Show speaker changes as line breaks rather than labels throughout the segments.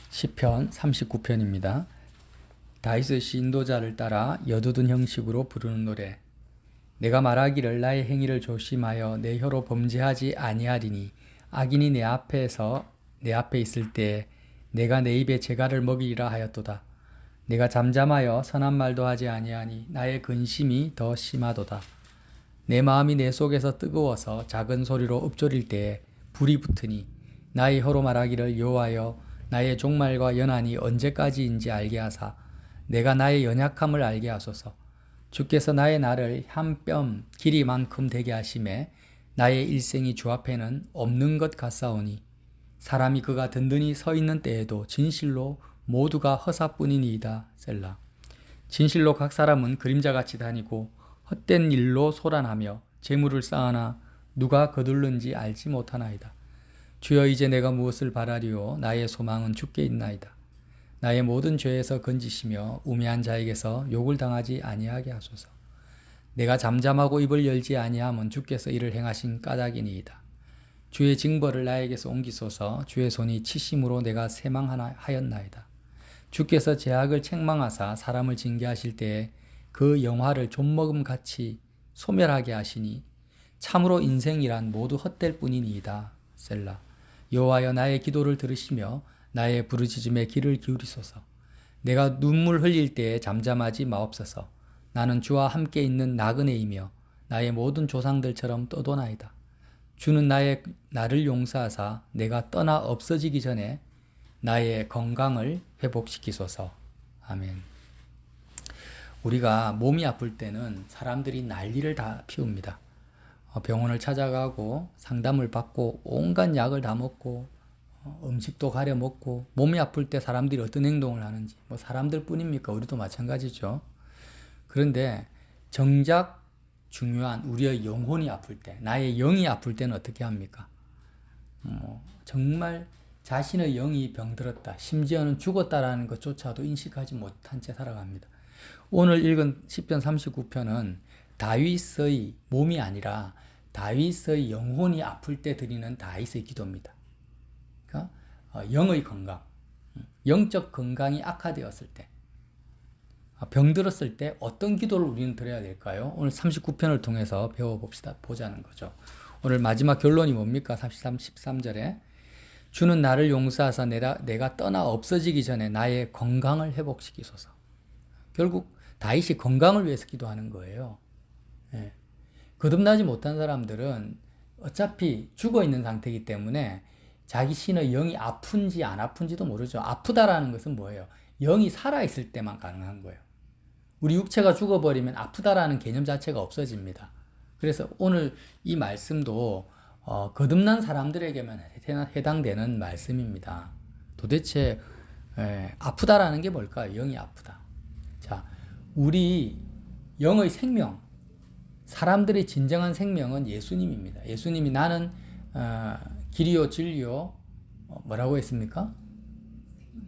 시편 39편입니다. 다윗의 인도자를 따라 여두둔 형식으로 부르는 노래. 내가 말하기를 나의 행위를 조심하여 내 혀로 범죄하지 아니하리니 악인이 내 앞에 있을 때에 내가 내 입에 재갈을 먹이리라 하였도다. 내가 잠잠하여 선한 말도 하지 아니하니 나의 근심이 더 심하도다. 내 마음이 내 속에서 뜨거워서 작은 소리로 읊조릴 때에 불이 붙으니 나의 혀로 말하기를 여호와여 나의 종말과 연한이 언제까지인지 알게 하사 내가 나의 연약함을 알게 하소서. 주께서 나의 날을 한 뼘 길이만큼 되게 하심에 나의 일생이 주 앞에는 없는 것 같사오니 사람이 그가 든든히 서 있는 때에도 진실로 모두가 허사뿐이니이다. 셀라. 진실로 각 사람은 그림자같이 다니고 헛된 일로 소란하며 재물을 쌓아나 누가 거둘는지 알지 못하나이다. 주여 이제 내가 무엇을 바라리요? 나의 소망은 주께 있나이다. 나의 모든 죄에서 건지시며 우매한 자에게서 욕을 당하지 아니하게 하소서. 내가 잠잠하고 입을 열지 아니함은 주께서 이를 행하신 까닭이니이다. 주의 징벌을 나에게서 옮기소서. 주의 손이 치심으로 내가 쇠망하였나이다. 주께서 죄악을 책망하사 사람을 징계하실 때에 그 영화를 좀먹음같이 소멸하게 하시니 참으로 인생이란 모두 헛될 뿐이니이다. 셀라. 여호와여 나의 기도를 들으시며 나의 부르짖음에 귀를 기울이소서. 내가 눈물 흘릴 때에 잠잠하지 마옵소서. 나는 주와 함께 있는 나그네이며 나의 모든 조상들처럼 떠도나이다. 주는 나를 용서하사 내가 떠나 없어지기 전에 나의 건강을 회복시키소서. 아멘. 우리가 몸이 아플 때는 사람들이 난리를 다 피웁니다. 병원을 찾아가고 상담을 받고 온갖 약을 다 먹고 음식도 가려 먹고 몸이 아플 때 사람들이 어떤 행동을 하는지 사람들 뿐입니까? 우리도 마찬가지죠. 그런데 정작 중요한 우리의 영혼이 아플 때, 나의 영이 아플 때는 어떻게 합니까? 정말 자신의 영이 병들었다, 심지어는 죽었다라는 것조차도 인식하지 못한 채 살아갑니다. 오늘 읽은 시편 39편은 다윗의 몸이 아니라 다윗의 영혼이 아플 때 드리는 다윗의 기도입니다. 그러니까 영의 건강, 영적 건강이 악화되었을 때, 병들었을 때 어떤 기도를 우리는 드려야 될까요? 오늘 39편을 통해서 보자는 거죠. 오늘 마지막 결론이 뭡니까? 13절에 주는 나를 용서하사 내가 떠나 없어지기 전에 나의 건강을 회복시키소서. 결국 다윗이 건강을 위해서 기도하는 거예요. 예. 거듭나지 못한 사람들은 어차피 죽어 있는 상태이기 때문에 자기 신의 영이 아픈지 안 아픈지도 모르죠. 아프다라는 것은 뭐예요? 영이 살아있을 때만 가능한 거예요. 우리 육체가 죽어버리면 아프다라는 개념 자체가 없어집니다. 그래서 오늘 이 말씀도 거듭난 사람들에게만 해당되는 말씀입니다. 도대체 아프다라는 게 뭘까요? 영이 아프다. 자, 우리 영의 생명, 사람들의 진정한 생명은 예수님입니다. 예수님이 나는 길이요 진리요 뭐라고 했습니까?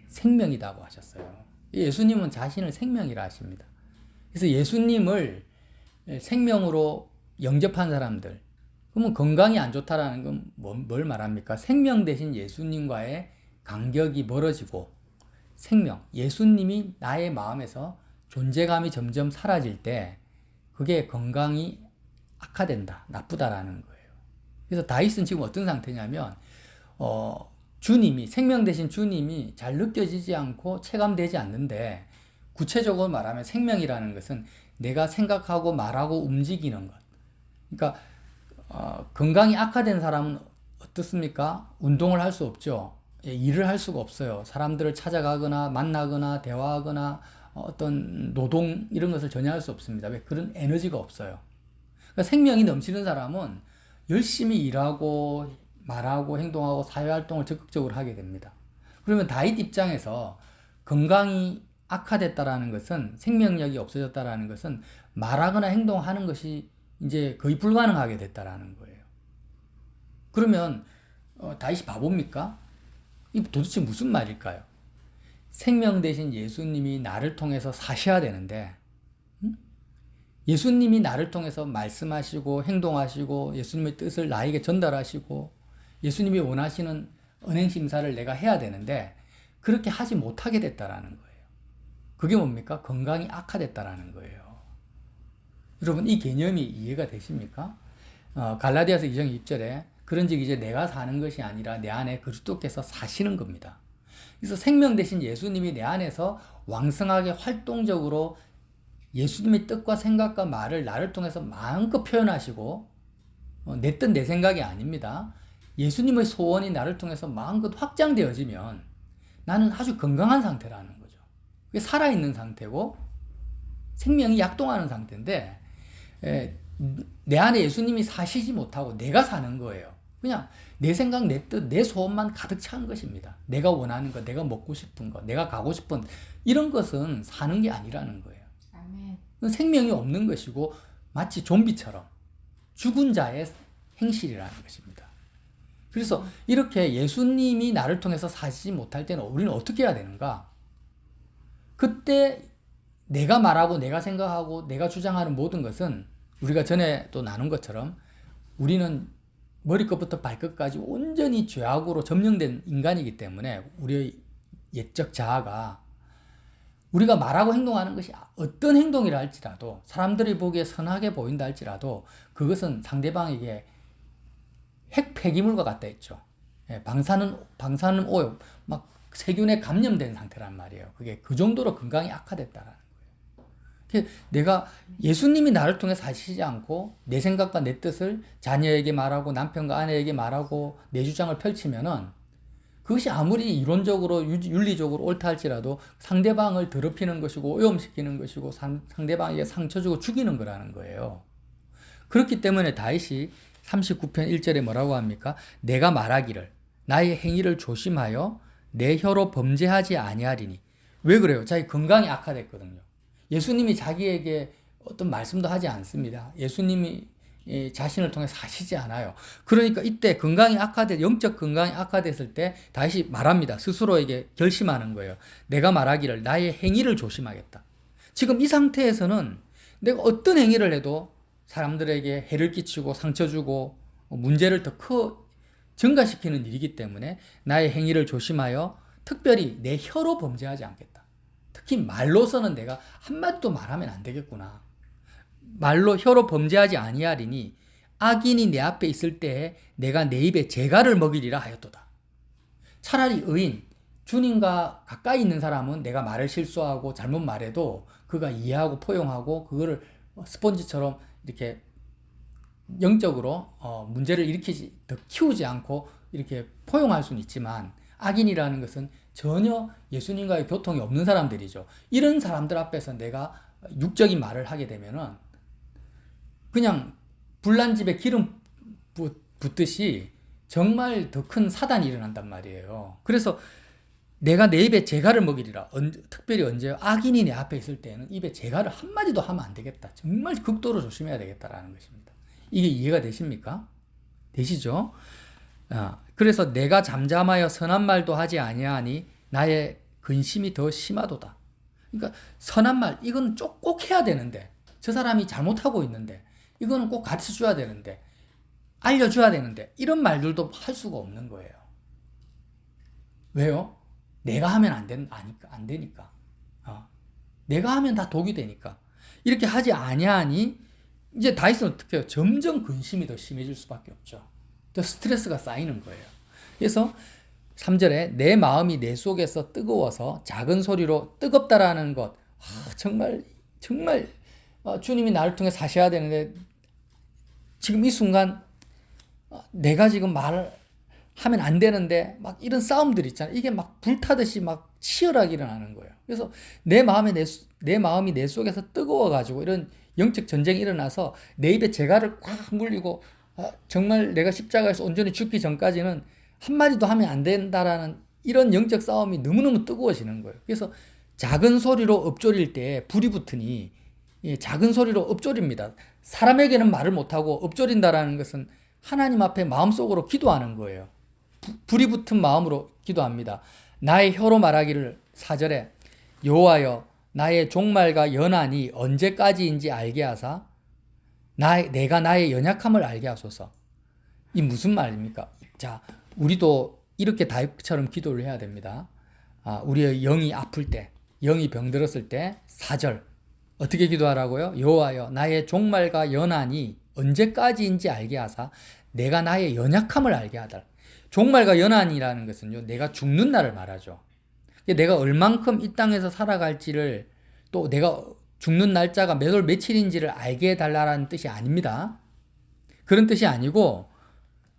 생명이라고 하셨어요. 예수님은 자신을 생명이라 하십니다. 그래서 예수님을 생명으로 영접한 사람들, 그러면 건강이 안 좋다라는 건 뭘 말합니까? 생명 대신 예수님과의 간격이 멀어지고 생명, 예수님이 나의 마음에서 존재감이 점점 사라질 때 그게 건강이 악화된다, 나쁘다라는 거예요. 그래서 다윗은 지금 어떤 상태냐면 주님이, 생명 대신 주님이 잘 느껴지지 않고 체감되지 않는데, 구체적으로 말하면 생명이라는 것은 내가 생각하고 말하고 움직이는 것. 그러니까 건강이 악화된 사람은 어떻습니까? 운동을 할 수 없죠. 일을 할 수가 없어요. 사람들을 찾아가거나 만나거나 대화하거나 어떤 노동 이런 것을 전혀 할 수 없습니다. 왜? 그런 에너지가 없어요. 그러니까 생명이 넘치는 사람은 열심히 일하고 말하고 행동하고 사회활동을 적극적으로 하게 됩니다. 그러면 다윗 입장에서 건강이 악화됐다라는 것은, 생명력이 없어졌다라는 것은 말하거나 행동하는 것이 이제 거의 불가능하게 됐다라는 거예요. 그러면 다윗이 바보입니까? 이 도대체 무슨 말일까요? 생명 대신 예수님이 나를 통해서 사셔야 되는데, 예수님이 나를 통해서 말씀하시고 행동하시고 예수님의 뜻을 나에게 전달하시고 예수님이 원하시는 은행심사를 내가 해야 되는데, 그렇게 하지 못하게 됐다라는 거예요. 그게 뭡니까? 건강이 악화됐다라는 거예요. 여러분, 이 개념이 이해가 되십니까? 갈라디아서 2장 6절에 그런즉 이제 내가 사는 것이 아니라 내 안에 그리스도께서 사시는 겁니다. 그래서 생명 대신 예수님이 내 안에서 왕성하게 활동적으로 예수님의 뜻과 생각과 말을 나를 통해서 마음껏 표현하시고 내 뜻 내 생각이 아닙니다. 예수님의 소원이 나를 통해서 마음껏 확장되어지면 나는 아주 건강한 상태라는 거죠. 그게 살아있는 상태고 생명이 약동하는 상태인데 내 안에 예수님이 사시지 못하고 내가 사는 거예요. 그냥 내 생각, 내 뜻, 내 소원만 가득 찬 것입니다. 내가 원하는 것, 내가 먹고 싶은 것, 내가 가고 싶은 이런 것은 사는 게 아니라는 거예요. 아멘. 생명이 없는 것이고 마치 좀비처럼 죽은 자의 행실이라는 것입니다. 그래서 이렇게 예수님이 나를 통해서 사시지 못할 때는 우리는 어떻게 해야 되는가? 그때 내가 말하고 내가 생각하고 내가 주장하는 모든 것은 우리가 전에 또 나눈 것처럼 우리는 머리끝부터 발끝까지 온전히 죄악으로 점령된 인간이기 때문에 우리의 옛적 자아가 우리가 말하고 행동하는 것이 어떤 행동이라 할지라도 사람들이 보기에 선하게 보인다 할지라도 그것은 상대방에게 핵 폐기물과 같다 했죠. 방사능 오염, 막 세균에 감염된 상태란 말이에요. 그게 그 정도로 건강이 악화됐다라는 거예요. 내가 예수님이 나를 통해 사시지 않고 내 생각과 내 뜻을 자녀에게 말하고 남편과 아내에게 말하고 내 주장을 펼치면은 그것이 아무리 이론적으로 윤리적으로 옳다 할지라도 상대방을 더럽히는 것이고 오염시키는 것이고 상대방에게 상처 주고 죽이는 거라는 거예요. 그렇기 때문에 다윗이 39편 1절에 뭐라고 합니까? 내가 말하기를 나의 행위를 조심하여 내 혀로 범죄하지 아니하리니. 왜 그래요? 자기 건강이 악화됐거든요. 예수님이 자기에게 어떤 말씀도 하지 않습니다. 예수님이 자신을 통해 사시지 않아요. 그러니까 이때 영적 건강이 악화됐을 때 다시 말합니다. 스스로에게 결심하는 거예요. 내가 말하기를 나의 행위를 조심하겠다. 지금 이 상태에서는 내가 어떤 행위를 해도 사람들에게 해를 끼치고 상처 주고 문제를 더 증가시키는 일이기 때문에 나의 행위를 조심하여 특별히 내 혀로 범죄하지 않겠다. 특히 말로서는 내가 한마디도 말하면 안 되겠구나. 말로 혀로 범죄하지 아니하리니 악인이 내 앞에 있을 때에 내가 내 입에 재갈을 먹이리라 하였도다. 차라리 의인, 주님과 가까이 있는 사람은 내가 말을 실수하고 잘못 말해도 그가 이해하고 포용하고 그거를 스펀지처럼 이렇게 영적으로 문제를 더 키우지 않고 이렇게 포용할 수는 있지만 악인이라는 것은 전혀 예수님과의 교통이 없는 사람들이죠. 이런 사람들 앞에서 내가 육적인 말을 하게 되면은 그냥 불난 집에 기름 붓듯이 정말 더 큰 사단이 일어난단 말이에요. 그래서 내가 내 입에 재갈을 먹이리라. 특별히 언제요? 악인이 내 앞에 있을 때는 입에 재갈을 한마디도 하면 안 되겠다. 정말 극도로 조심해야 되겠다라는 것입니다. 이게 이해가 되십니까? 되시죠? 그래서 내가 잠잠하여 선한 말도 하지 아니하니 나의 근심이 더 심하도다. 그러니까 선한 말, 이건 꼭 해야 되는데 저 사람이 잘못하고 있는데 이거는 꼭 가르쳐줘야 되는데 알려줘야 되는데 이런 말들도 할 수가 없는 거예요. 왜요? 내가 하면 안 되니까. 내가 하면 다 독이 되니까. 이렇게 하지 아니하니 이제 다윗은 어떻게 해요? 점점 근심이 더 심해질 수밖에 없죠. 더 스트레스가 쌓이는 거예요. 그래서 3절에 내 마음이 내 속에서 뜨거워서 작은 소리로 뜨겁다라는 것. 정말 주님이 나를 통해 사셔야 되는데 지금 이 순간 내가 지금 말을 하면 안 되는데 막 이런 싸움들 있잖아요. 이게 막 불타듯이 막 치열하게 일어나는 거예요. 그래서 내 마음이 내 속에서 뜨거워가지고 이런 영적 전쟁이 일어나서 내 입에 재갈을 꽉 물리고 정말 내가 십자가에서 온전히 죽기 전까지는 한마디도 하면 안 된다라는 이런 영적 싸움이 너무너무 뜨거워지는 거예요. 그래서 작은 소리로 읊조릴 때 불이 붙으니 작은 소리로 읊조립니다. 사람에게는 말을 못하고 읊조린다라는 것은 하나님 앞에 마음속으로 기도하는 거예요. 불이 붙은 마음으로 기도합니다. 나의 혀로 말하기를 4절에 여호와여 나의 종말과 연한이 언제까지인지 알게 하사 내가 나의 연약함을 알게 하소서. 이 무슨 말입니까? 자, 우리도 이렇게 다윗처럼 기도를 해야 됩니다. 우리의 영이 아플 때, 영이 병들었을 때 4절 어떻게 기도하라고요? 여호와여 나의 종말과 연한이 언제까지인지 알게 하사 내가 나의 연약함을 알게 하다. 종말과 연한이라는 것은요, 내가 죽는 날을 말하죠. 내가 얼만큼 이 땅에서 살아갈지를, 또 내가 죽는 날짜가 몇 월 며칠인지를 알게 해달라는 뜻이 아닙니다. 그런 뜻이 아니고,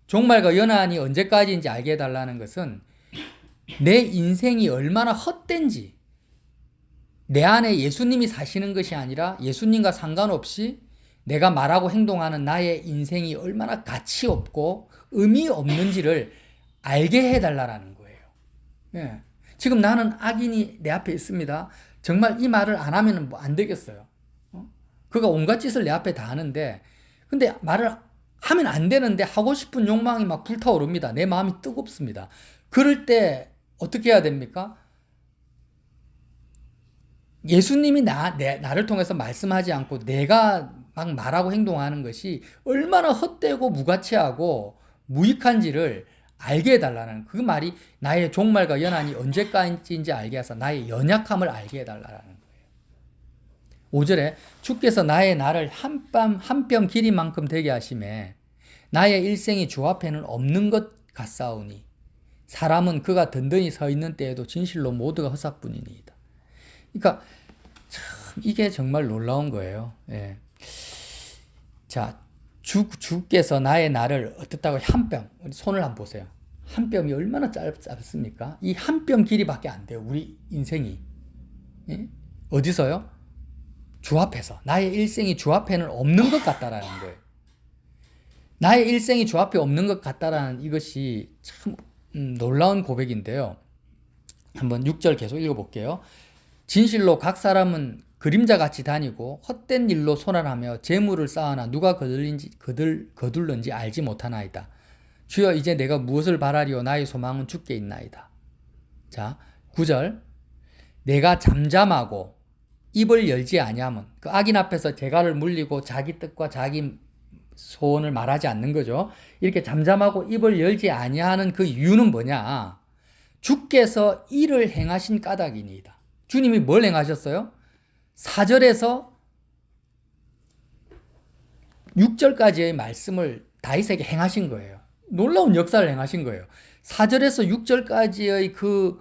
종말과 연한이 언제까지인지 알게 해달라는 것은 내 인생이 얼마나 헛된지, 내 안에 예수님이 사시는 것이 아니라 예수님과 상관없이 내가 말하고 행동하는 나의 인생이 얼마나 가치 없고 의미 없는지를 알게 해달라는 거예요. 예. 지금 나는 악인이 내 앞에 있습니다. 정말 이 말을 안 하면 뭐 안 되겠어요. 그가 온갖 짓을 내 앞에 다 하는데, 근데 말을 하면 안 되는데 하고 싶은 욕망이 막 불타오릅니다. 내 마음이 뜨겁습니다. 그럴 때 어떻게 해야 됩니까? 예수님이 나를 통해서 말씀하지 않고 내가 막 말하고 행동하는 것이 얼마나 헛되고 무가치하고 무익한지를 알게 해달라는, 그 말이 나의 종말과 연한이 언제까지인지 알게 해서 나의 연약함을 알게 해달라는 거예요. 5절에 주께서 나의 날을 한 뼘 길이만큼 되게 하심에 나의 일생이 주 앞에는 없는 것 같사오니 사람은 그가 든든히 서 있는 때에도 진실로 모두가 허사뿐이니이다. 그러니까 참 이게 정말 놀라운 거예요. 예. 자, 주께서 나의 날을 어떻다고 한 뼘, 손을 한번 보세요. 한 뼘이 얼마나 짧습니까? 이 한 뼘 길이밖에 안 돼요. 우리 인생이. 예? 어디서요? 주 앞에서. 나의 일생이 주 앞에는 없는 것 같다라는 거예요. 나의 일생이 주 앞에 없는 것 같다라는 이것이 참 놀라운 고백인데요. 한번 6절 계속 읽어볼게요. 진실로 각 사람은 그림자같이 다니고 헛된 일로 손안하며 재물을 쌓아나 누가 거둘는지 알지 못하나이다. 주여 이제 내가 무엇을 바라리오 나의 소망은 주께 있나이다. 자, 9절 내가 잠잠하고 입을 열지 아니하면, 그 악인 앞에서 재갈을 물리고 자기 뜻과 자기 소원을 말하지 않는 거죠. 이렇게 잠잠하고 입을 열지 아니하는 그 이유는 뭐냐? 주께서 이를 행하신 까닭이니이다. 주님이 뭘 행하셨어요? 4절에서 6절까지의 말씀을 다윗에게 행하신 거예요. 놀라운 역사를 행하신 거예요. 4절에서 6절까지의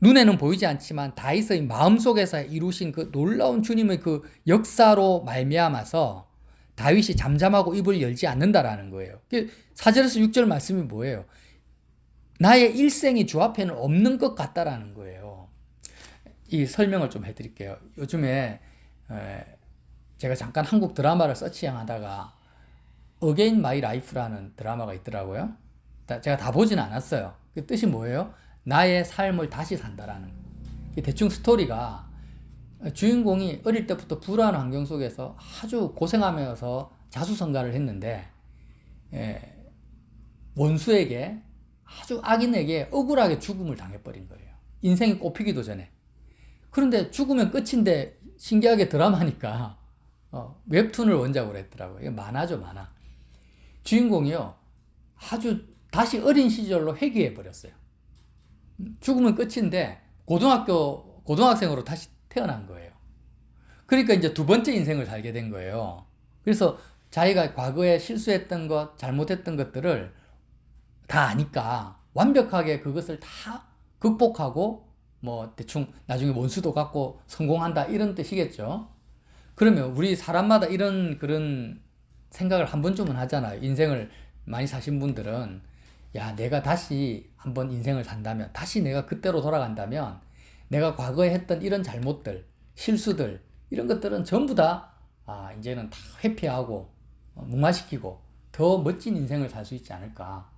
눈에는 보이지 않지만 다윗의 마음속에서 이루신 그 놀라운 주님의 그 역사로 말미암아서 다윗이 잠잠하고 입을 열지 않는다라는 거예요. 4절에서 6절 말씀이 뭐예요? 나의 일생이 주 앞에는 없는 것 같다라는 거예요. 이 설명을 좀 해드릴게요. 요즘에 제가 잠깐 한국 드라마를 서치하다가 Again My Life라는 드라마가 있더라고요. 제가 다 보진 않았어요. 그 뜻이 뭐예요? 나의 삶을 다시 산다라는 거예요. 대충 스토리가 주인공이 어릴 때부터 불안한 환경 속에서 아주 고생하면서 자수성가를 했는데 원수에게, 아주 악인에게 억울하게 죽음을 당해버린 거예요. 인생이 꽃피기도 전에. 그런데 죽으면 끝인데 신기하게 드라마니까 웹툰을 원작으로 했더라고요. 이게 만화죠, 만화. 주인공이요, 아주 다시 어린 시절로 회귀해버렸어요. 죽으면 끝인데 고등학생으로 다시 태어난 거예요. 그러니까 이제 두 번째 인생을 살게 된 거예요. 그래서 자기가 과거에 실수했던 것, 잘못했던 것들을 다 아니까 완벽하게 그것을 다 극복하고 뭐 대충 나중에 원수도 갖고 성공한다 이런 뜻이겠죠. 그러면 우리 사람마다 그런 생각을 한 번쯤은 하잖아요. 인생을 많이 사신 분들은, 야, 내가 다시 한번 인생을 산다면, 다시 내가 그때로 돌아간다면 내가 과거에 했던 이런 잘못들, 실수들, 이런 것들은 전부 다 이제는 다 회피하고 무마시키고 더 멋진 인생을 살 수 있지 않을까.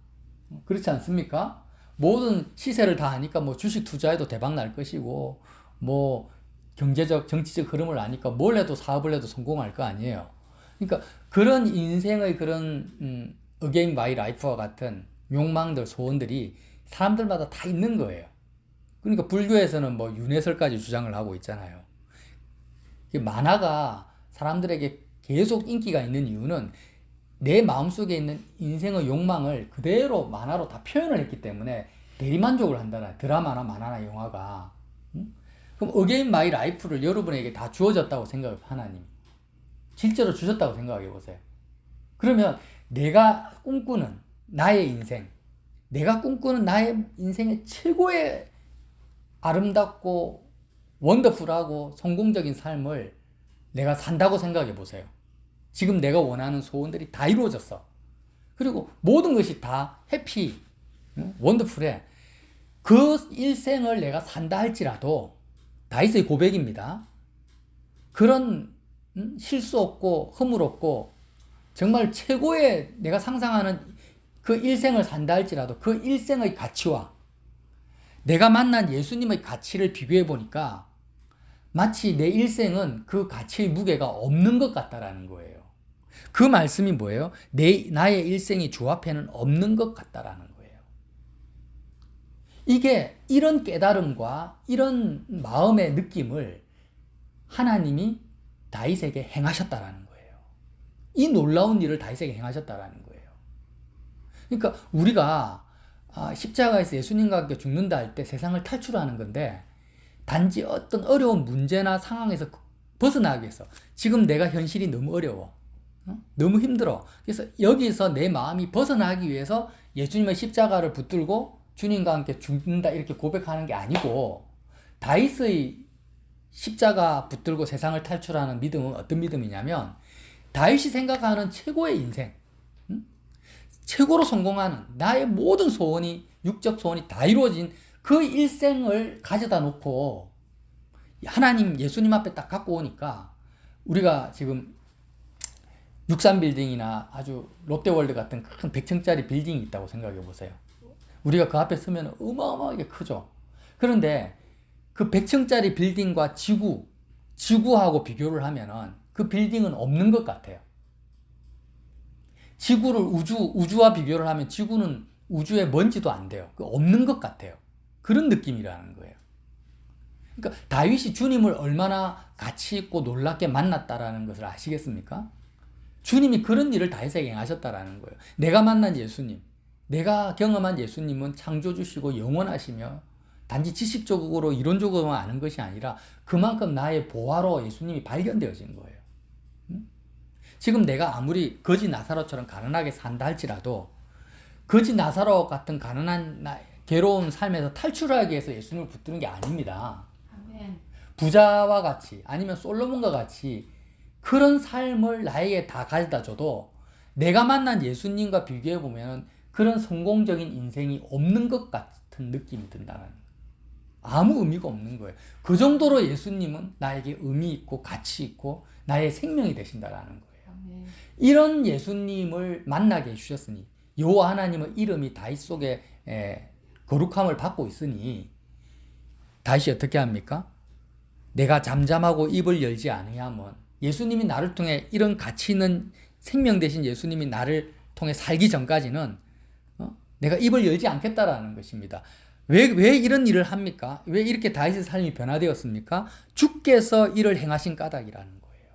그렇지 않습니까? 모든 시세를 다 아니까 뭐 주식 투자해도 대박 날 것이고, 뭐 경제적, 정치적 흐름을 아니까 뭘 해도, 사업을 해도 성공할 거 아니에요. 그러니까 그런 인생의 그런 Again My Life와 같은 욕망들, 소원들이 사람들마다 다 있는 거예요. 그러니까 불교에서는 뭐 윤회설까지 주장을 하고 있잖아요. 만화가 사람들에게 계속 인기가 있는 이유는 내 마음속에 있는 인생의 욕망을 그대로 만화로 다 표현을 했기 때문에 대리만족을 한다나 드라마나 만화나 영화가. 그럼 어게인 마이 라이프를 여러분에게 다 주어졌다고 생각해요. 하나님 실제로 주셨다고 생각해 보세요. 그러면 내가 꿈꾸는 나의 인생, 내가 꿈꾸는 나의 인생의 최고의 아름답고 원더풀하고 성공적인 삶을 내가 산다고 생각해 보세요. 지금 내가 원하는 소원들이 다 이루어졌어. 그리고 모든 것이 다 해피, 원더풀해. 그 일생을 내가 산다 할지라도, 다윗의 고백입니다. 그런 실수 없고 허물 없고 정말 최고의 내가 상상하는 그 일생을 산다 할지라도 그 일생의 가치와 내가 만난 예수님의 가치를 비교해 보니까 마치 내 일생은 그 가치의 무게가 없는 것 같다라는 거예요. 그 말씀이 뭐예요? 나의 일생이 주 앞에는 없는 것 같다라는 거예요. 이게 이런 깨달음과 이런 마음의 느낌을 하나님이 다윗에게 행하셨다라는 거예요. 이 놀라운 일을 다윗에게 행하셨다라는 거예요. 그러니까 우리가 십자가에서 예수님과 함께 죽는다 할 때 세상을 탈출하는 건데 단지 어떤 어려운 문제나 상황에서 벗어나기 위해서 지금 내가 현실이 너무 어려워. 너무 힘들어. 그래서 여기서 내 마음이 벗어나기 위해서 예수님의 십자가를 붙들고 주님과 함께 죽는다 이렇게 고백하는 게 아니고 다윗의 십자가 붙들고 세상을 탈출하는 믿음은 어떤 믿음이냐면 다윗이 생각하는 최고의 인생, 최고로 성공하는 나의 모든 소원이 육적 소원이 다 이루어진 그 일생을 가져다 놓고 하나님 예수님 앞에 딱 갖고 오니까 우리가 지금 63빌딩이나 아주 롯데월드 같은 큰 100층짜리 빌딩이 있다고 생각해 보세요. 우리가 그 앞에 서면 어마어마하게 크죠. 그런데 그 100층짜리 빌딩과 지구하고 비교를 하면은 그 빌딩은 없는 것 같아요. 지구를 우주와 비교를 하면 지구는 우주에 먼지도 안 돼요. 없는 것 같아요. 그런 느낌이라는 거예요. 그러니까 다윗이 주님을 얼마나 가치 있고 놀랍게 만났다라는 것을 아시겠습니까? 주님이 그런 일을 다윗에게 행하셨다라는 거예요. 내가 만난 예수님, 내가 경험한 예수님은 창조주시고 영원하시며 단지 지식적으로 이론적으로만 아는 것이 아니라 그만큼 나의 보화로 예수님이 발견되어진 거예요. 지금 내가 아무리 거지 나사로처럼 가난하게 산다 할지라도 거지 나사로 같은 가난한 괴로운 삶에서 탈출하기 위해서 예수님을 붙드는 게 아닙니다. 아멘. 부자와 같이 아니면 솔로몬과 같이 그런 삶을 나에게 다 가져다 줘도 내가 만난 예수님과 비교해 보면 그런 성공적인 인생이 없는 것 같은 느낌이 든다는 거예요. 아무 의미가 없는 거예요. 그 정도로 예수님은 나에게 의미 있고 가치 있고 나의 생명이 되신다라는 거예요. 이런 예수님을 만나게 해주셨으니 여호와 하나님의 이름이 다윗 속에 거룩함을 받고 있으니 다윗이 어떻게 합니까? 내가 잠잠하고 입을 열지 아니하면 예수님이 나를 통해 이런 가치 있는 생명 되신 예수님이 나를 통해 살기 전까지는 내가 입을 열지 않겠다라는 것입니다. 왜 이런 일을 합니까? 왜 이렇게 다윗의 삶이 변화되었습니까? 주께서 이를 행하신 까닭이라는 거예요.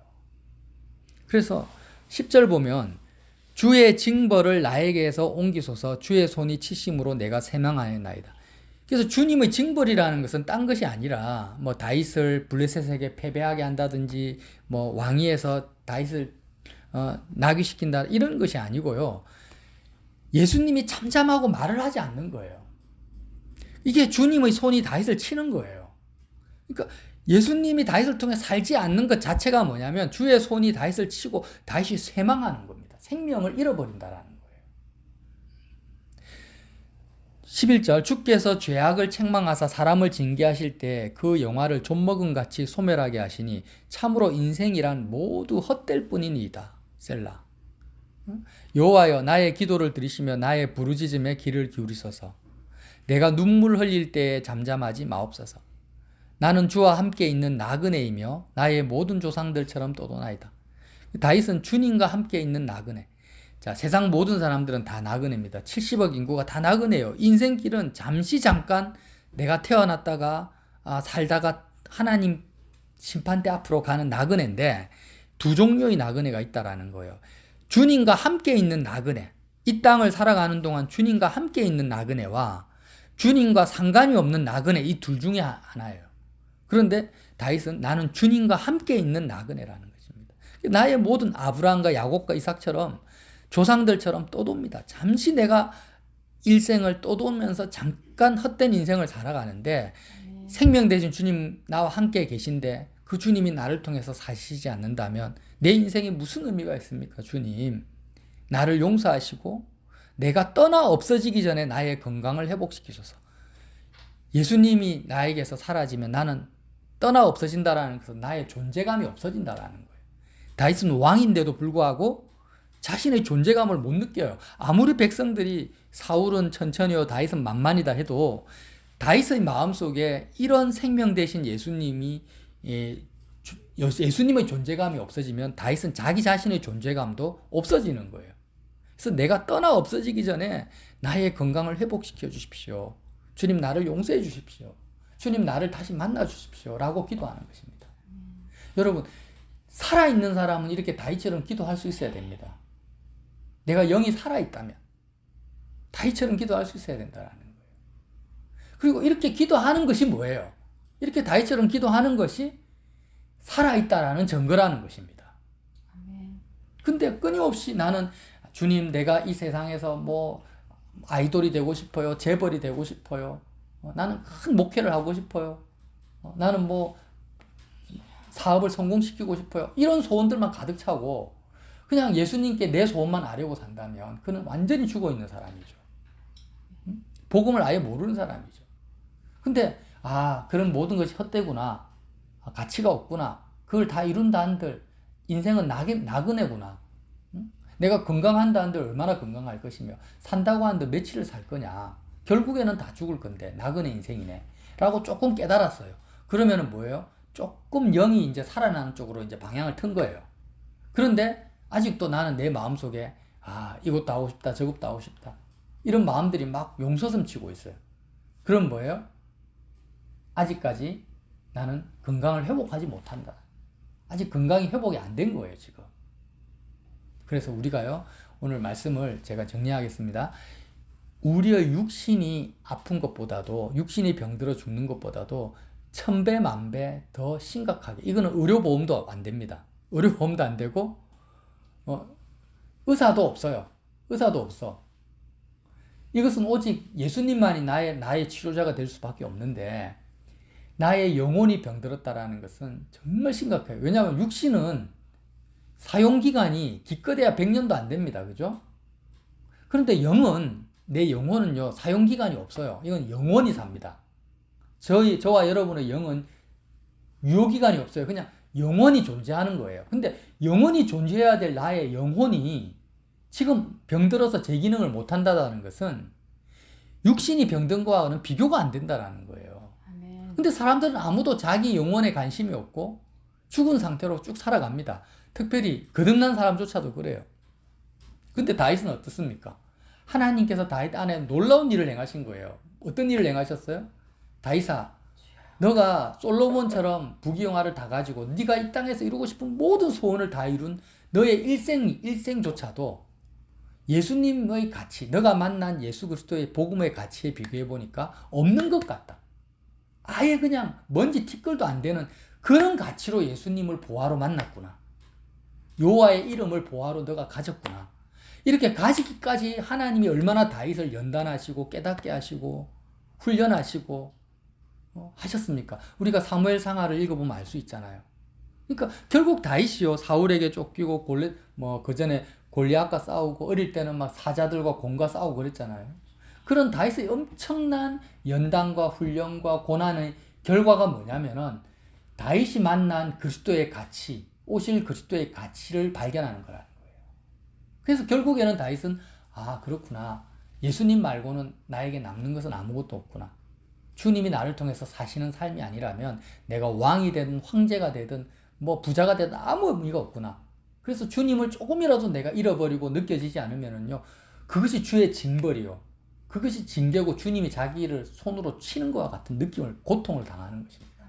그래서 10절 보면 주의 징벌을 나에게서 옮기소서 주의 손이 치심으로 내가 새망하였나이다. 그래서 주님의 징벌이라는 것은 딴 것이 아니라 뭐 다윗을 블레셋에게 패배하게 한다든지 뭐 왕위에서 다윗을 낙위시킨다 이런 것이 아니고요. 예수님이 잠잠하고 말을 하지 않는 거예요. 이게 주님의 손이 다윗을 치는 거예요. 그러니까 예수님이 다윗을 통해 살지 않는 것 자체가 뭐냐면 주의 손이 다윗을 치고 다윗이 쇠망하는 겁니다. 생명을 잃어버린다라는 거예요. 11절 주께서 죄악을 책망하사 사람을 징계하실 때 그 영화를 좀먹은 같이 소멸하게 하시니 참으로 인생이란 모두 헛될 뿐이니이다. 셀라. 여호와여 나의 기도를 들으시며 나의 부르짖음에 귀를 기울이소서. 내가 눈물 흘릴 때에 잠잠하지 마옵소서. 나는 주와 함께 있는 나그네이며 나의 모든 조상들처럼 떠도나이다. 다윗은 주님과 함께 있는 나그네. 자, 세상 모든 사람들은 다 나그네입니다. 70억 인구가 다 나그네예요. 인생길은 잠깐 내가 태어났다가 살다가 하나님 심판대 앞으로 가는 나그네인데 두 종류의 나그네가 있다라는 거예요. 주님과 함께 있는 나그네. 이 땅을 살아가는 동안 주님과 함께 있는 나그네와 주님과 상관이 없는 나그네 이 둘 중에 하나예요. 그런데 다윗은 나는 주님과 함께 있는 나그네라는 것입니다. 나의 모든 아브라함과 야곱과 이삭처럼 조상들처럼 떠돕니다. 잠시 내가 일생을 떠돌면서 잠깐 헛된 인생을 살아가는데 생명 대신 주님 나와 함께 계신데 그 주님이 나를 통해서 사시지 않는다면 내 인생에 무슨 의미가 있습니까? 주님, 나를 용서하시고 내가 떠나 없어지기 전에 나의 건강을 회복시키소서. 예수님이 나에게서 사라지면 나는 떠나 없어진다라는 것은 나의 존재감이 없어진다라는 거예요. 다윗은 왕인데도 불구하고 자신의 존재감을 못 느껴요. 아무리 백성들이 사울은 천천히요 다윗은 만만이다 해도 다윗의 마음속에 이런 생명 대신 예수님이 예수님의 존재감이 없어지면 다윗은 자기 자신의 존재감도 없어지는 거예요. 그래서 내가 떠나 없어지기 전에 나의 건강을 회복시켜 주십시오. 주님 나를 용서해 주십시오. 주님 나를 다시 만나 주십시오. 라고 기도하는 것입니다. 여러분 살아있는 사람은 이렇게 다윗처럼 기도할 수 있어야 됩니다. 내가 영이 살아있다면 다윗처럼 기도할 수 있어야 된다는 거예요. 그리고 이렇게 기도하는 것이 뭐예요? 이렇게 다윗처럼 기도하는 것이 살아있다라는 증거라는 것입니다. 근데 끊임없이 나는 주님 내가 이 세상에서 뭐 아이돌이 되고 싶어요. 재벌이 되고 싶어요. 나는 큰 목회를 하고 싶어요. 나는 뭐 사업을 성공시키고 싶어요. 이런 소원들만 가득 차고 그냥 예수님께 내 소원만 아려고 산다면 그는 완전히 죽어있는 사람이죠. 복음을 아예 모르는 사람이죠. 근데 그런 모든 것이 헛되구나. 가치가 없구나. 그걸 다 이룬다 한들 인생은 나그네구나. 내가 건강한다 한들 얼마나 건강할 것이며 산다고 한들 며칠을 살 거냐. 결국에는 다 죽을 건데 나그네 인생이네. 라고 조금 깨달았어요. 그러면은 뭐예요? 조금 영이 이제 살아나는 쪽으로 이제 방향을 튼 거예요. 그런데 아직도 나는 내 마음속에 이것도 하고 싶다 저것도 하고 싶다 이런 마음들이 막 용서섬치고 있어요. 그럼 뭐예요? 아직까지 나는 건강을 회복하지 못한다. 아직 건강이 회복이 안 된 거예요 지금. 그래서 우리가요 오늘 말씀을 제가 정리하겠습니다. 우리의 육신이 아픈 것보다도 육신이 병들어 죽는 것보다도 1000배 만배 더 심각하게 이거는 의료보험도 안 됩니다. 의료보험도 안 되고 의사도 없어요. 의사도 없어. 이것은 오직 예수님만이 나의 치료자가 될 수밖에 없는데 나의 영혼이 병들었다라는 것은 정말 심각해요. 왜냐하면 육신은 사용기간이 기껏해야 100년도 안 됩니다. 그죠? 그런데 내 영혼은요 사용기간이 없어요. 이건 영원히 삽니다. 저와 여러분의 영은 유효기간이 없어요. 그냥 영원히 존재하는 거예요. 근데 영원히 존재해야 될 나의 영혼이 지금 병들어서 제 기능을 못한다는 것은 육신이 병든 거와는 비교가 안 된다는 거예요. 근데 사람들은 아무도 자기 영혼에 관심이 없고 죽은 상태로 쭉 살아갑니다. 특별히 거듭난 사람조차도 그래요. 근데 다윗은 어떻습니까? 하나님께서 다윗 안에 놀라운 일을 행하신 거예요. 어떤 일을 행하셨어요? 다윗아, 너가 솔로몬처럼 부귀영화를 다 가지고 네가 이 땅에서 이루고 싶은 모든 소원을 다 이룬 너의 일생조차도 예수님의 가치, 너가 만난 예수 그리스도의 복음의 가치에 비교해 보니까 없는 것 같다. 아예 그냥 먼지 티끌도 안 되는 그런 가치로 예수님을 보화로 만났구나. 여호와의 이름을 보화로 너가 가졌구나. 이렇게 가지기까지 하나님이 얼마나 다윗을 연단하시고 깨닫게 하시고 훈련하시고 하셨습니까? 우리가 사무엘 상하를 읽어보면 알 수 있잖아요. 그러니까 결국 다윗이요 사울에게 쫓기고 그 전에 골리앗과 싸우고 어릴 때는 막 사자들과 곰과 싸우고 그랬잖아요. 그런 다윗의 엄청난 연단과 훈련과 고난의 결과가 뭐냐면은 다윗이 만난 그리스도의 가치, 오실 그리스도의 가치를 발견하는 거라는 거예요. 그래서 결국에는 다윗은 그렇구나. 예수님 말고는 나에게 남는 것은 아무것도 없구나. 주님이 나를 통해서 사시는 삶이 아니라면 내가 왕이 되든 황제가 되든 뭐 부자가 되든 아무 의미가 없구나. 그래서 주님을 조금이라도 내가 잃어버리고 느껴지지 않으면은요, 그것이 주의 징벌이요. 그것이 징계고 주님이 자기를 손으로 치는 것과 같은 고통을 당하는 것입니다.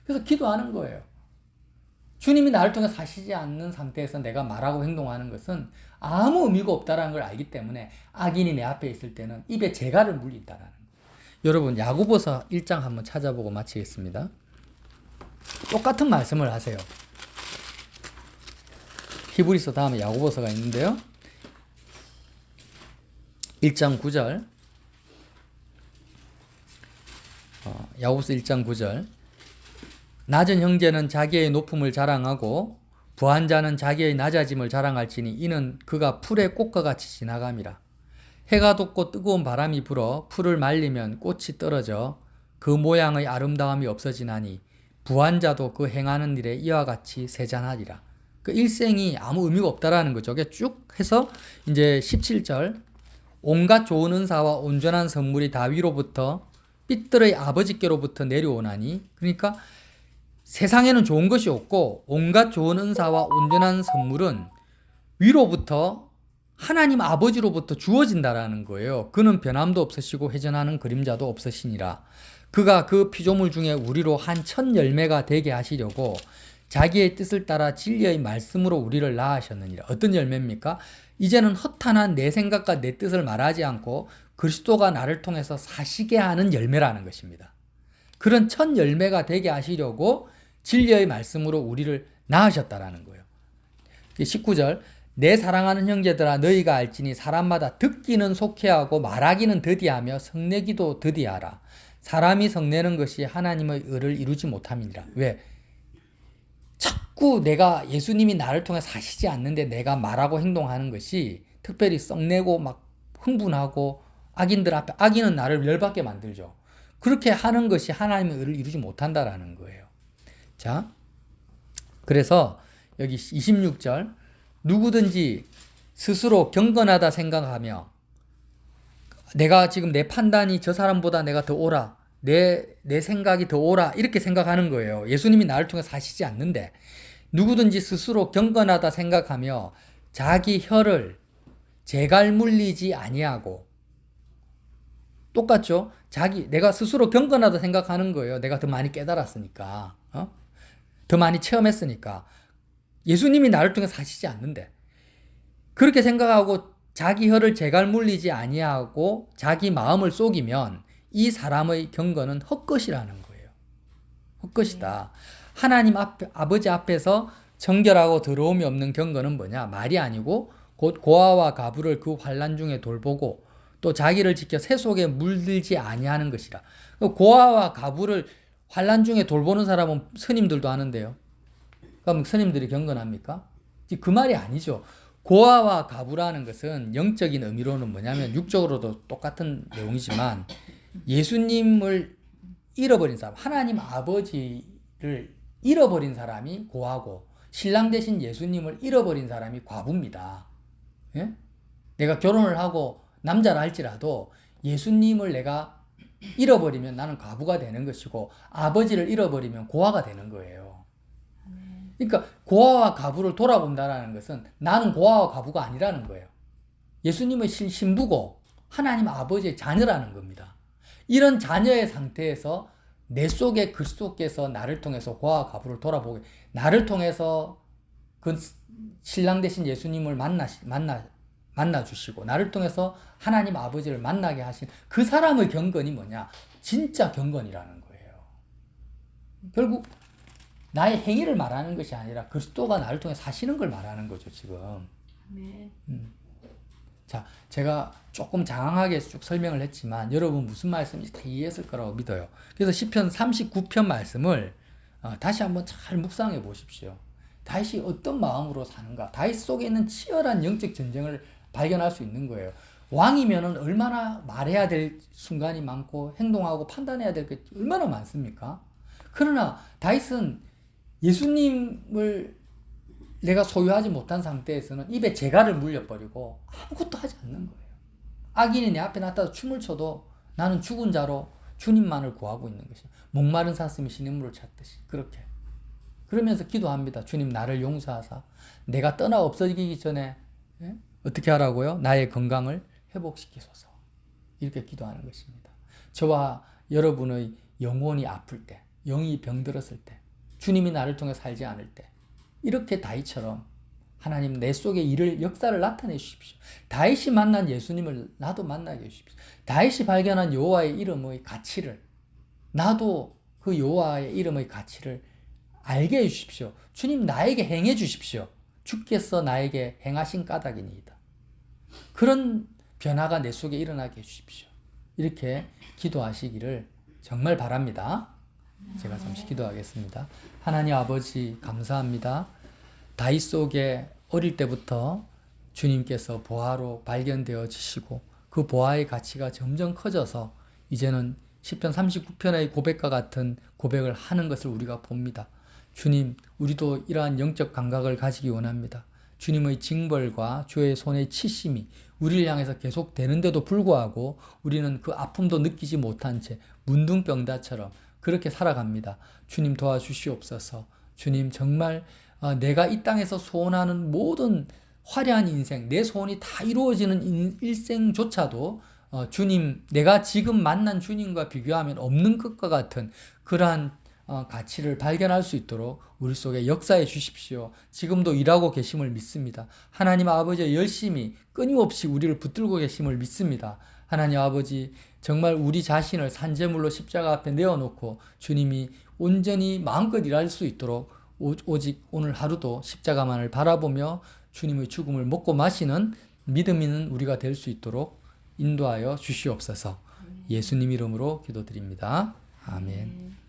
그래서 기도하는 거예요. 주님이 나를 통해 사시지 않는 상태에서 내가 말하고 행동하는 것은 아무 의미가 없다는 걸 알기 때문에 악인이 내 앞에 있을 때는 입에 재갈을 물린다라는 거예요. 여러분 야고보서 1장 한번 찾아보고 마치겠습니다. 똑같은 말씀을 하세요. 히브리서 다음에 야고보서가 있는데요. 1장 9절 야고보서 1장 9절 낮은 형제는 자기의 높음을 자랑하고 부한 자는 자기의 낮아짐을 자랑할지니 이는 그가 풀의 꽃과 같이 지나감이라. 해가 돋고 뜨거운 바람이 불어 풀을 말리면 꽃이 떨어져 그 모양의 아름다움이 없어지나니 부한 자도 그 행하는 일에 이와 같이 세잔하리라. 그 일생이 아무 의미가 없다라는 거죠. 쭉 해서 이제 17절 온갖 좋은 은사와 온전한 선물이 다 위로부터 삐뚤의 아버지께로부터 내려오나니, 그러니까 세상에는 좋은 것이 없고 온갖 좋은 은사와 온전한 선물은 위로부터 하나님 아버지로부터 주어진다라는 거예요. 그는 변함도 없으시고 회전하는 그림자도 없으시니라. 그가 그 피조물 중에 우리로 한 첫 열매가 되게 하시려고 자기의 뜻을 따라 진리의 말씀으로 우리를 낳으셨느니라. 어떤 열매입니까? 이제는 허탄한 내 생각과 내 뜻을 말하지 않고 그리스도가 나를 통해서 사시게 하는 열매라는 것입니다. 그런 첫 열매가 되게 하시려고 진리의 말씀으로 우리를 낳으셨다라는 거예요. 19절 내 사랑하는 형제들아 너희가 알지니 사람마다 듣기는 속회하고 말하기는 더디하며 성내기도 더디하라. 사람이 성내는 것이 하나님의 의를 이루지 못함이니라. 왜? 자꾸 내가 예수님이 나를 통해 사시지 않는데 내가 말하고 행동하는 것이 특별히 썩내고 막 흥분하고 악인들 앞에 악인은 나를 열받게 만들죠. 그렇게 하는 것이 하나님의 의를 이루지 못한다라는 거예요. 자, 그래서 여기 26절 누구든지 스스로 경건하다 생각하며 내가 지금 내 판단이 저 사람보다 내가 더 옳아, 내 생각이 더 옳아 이렇게 생각하는 거예요. 예수님이 나를 통해 사시지 않는데 누구든지 스스로 경건하다 생각하며 자기 혀를 재갈 물리지 아니하고, 똑같죠? 내가 스스로 경건하다 생각하는 거예요. 내가 더 많이 깨달았으니까, 더 많이 체험했으니까. 예수님이 나를 통해 사시지 않는데 그렇게 생각하고 자기 혀를 재갈 물리지 아니하고 자기 마음을 속이면 이 사람의 경건은 헛것이라는 거예요. 헛것이다. 하나님 앞에, 아버지 앞에서 정결하고 더러움이 없는 경건은 뭐냐? 말이 아니고 곧 고아와 가부를 그 환난 중에 돌보고 또 자기를 지켜 새 속에 물들지 아니하는 것이라. 고아와 가부를 환난 중에 돌보는 사람은 스님들도 하는데요. 그럼 스님들이 경건합니까? 그 말이 아니죠. 고아와 가부라는 것은 영적인 의미로는 뭐냐면 육적으로도 똑같은 내용이지만 예수님을 잃어버린 사람, 하나님 아버지를 잃어버린 사람이 고아고 신랑 되신 예수님을 잃어버린 사람이 과부입니다. 예? 내가 결혼을 하고 남자라 할지라도 예수님을 내가 잃어버리면 나는 과부가 되는 것이고 아버지를 잃어버리면 고아가 되는 거예요. 그러니까 고아와 가부를 돌아본다는 것은 나는 고아와 가부가 아니라는 거예요. 예수님의 신부고 하나님 아버지의 자녀라는 겁니다. 이런 자녀의 상태에서 내 속에 그리스도께서 나를 통해서 고아와 가부를 돌아보게, 나를 통해서 그 신랑 되신 예수님을 만나 주시고 나를 통해서 하나님 아버지를 만나게 하신 그 사람의 경건이 뭐냐? 진짜 경건이라는 거예요. 결국 나의 행위를 말하는 것이 아니라 그리스도가 나를 통해 사시는 걸 말하는 거죠, 지금.
네.
자, 제가 조금 장황하게 쭉 설명을 했지만 여러분 무슨 말씀인지 다 이해했을 거라고 믿어요. 그래서 시편 39편 말씀을 다시 한번 잘 묵상해 보십시오. 다윗이 어떤 마음으로 사는가? 다윗 속에 있는 치열한 영적 전쟁을 발견할 수 있는 거예요. 왕이면은 얼마나 말해야 될 순간이 많고 행동하고 판단해야 될 게 얼마나 많습니까? 그러나 다윗은 예수님을 내가 소유하지 못한 상태에서는 입에 재갈을 물려버리고 아무것도 하지 않는 거예요. 악인이 내 앞에 나타나서 춤을 춰도 나는 죽은 자로 주님만을 구하고 있는 것이에요. 목마른 사슴이 신음물을 찾듯이 그렇게. 그러면서 기도합니다. 주님 나를 용서하사 내가 떠나 없어지기 전에 어떻게 하라고요? 나의 건강을 회복시키소서. 이렇게 기도하는 것입니다. 저와 여러분의 영혼이 아플 때, 영이 병들었을 때, 주님이 나를 통해 살지 않을 때 이렇게 다윗처럼 하나님 내 속에 일을 역사를 나타내 주십시오. 다윗이 만난 예수님을 나도 만나게 해주십시오. 다윗이 발견한 여호와의 이름의 가치를 나도 그 여호와의 이름의 가치를 알게 해주십시오. 주님 나에게 행해 주십시오. 주께서 나에게 행하신 까닭이니이다. 그런 변화가 내 속에 일어나게 해주십시오. 이렇게 기도하시기를 정말 바랍니다. 제가 잠시 기도하겠습니다. 하나님 아버지 감사합니다. 다윗 속에 어릴 때부터 주님께서 보화로 발견되어지시고 그 보화의 가치가 점점 커져서 이제는 시편 39편의 고백과 같은 고백을 하는 것을 우리가 봅니다. 주님, 우리도 이러한 영적 감각을 가지기 원합니다. 주님의 징벌과 주의 손의 치심이 우리를 향해서 계속 되는데도 불구하고 우리는 그 아픔도 느끼지 못한 채 문둥병자처럼 그렇게 살아갑니다. 주님 도와주시옵소서. 주님 정말 내가 이 땅에서 소원하는 모든 화려한 인생, 내 소원이 다 이루어지는 일생조차도 주님, 내가 지금 만난 주님과 비교하면 없는 것과 같은 그러한 가치를 발견할 수 있도록 우리 속에 역사해 주십시오. 지금도 일하고 계심을 믿습니다. 하나님 아버지 열심히 끊임없이 우리를 붙들고 계심을 믿습니다. 하나님 아버지 정말 우리 자신을 산재물로 십자가 앞에 내어놓고 주님이 온전히 마음껏 일할 수 있도록 오직 오늘 하루도 십자가만을 바라보며 주님의 죽음을 먹고 마시는 믿음 있는 우리가 될 수 있도록 인도하여 주시옵소서. 예수님 이름으로 기도드립니다. 아멘.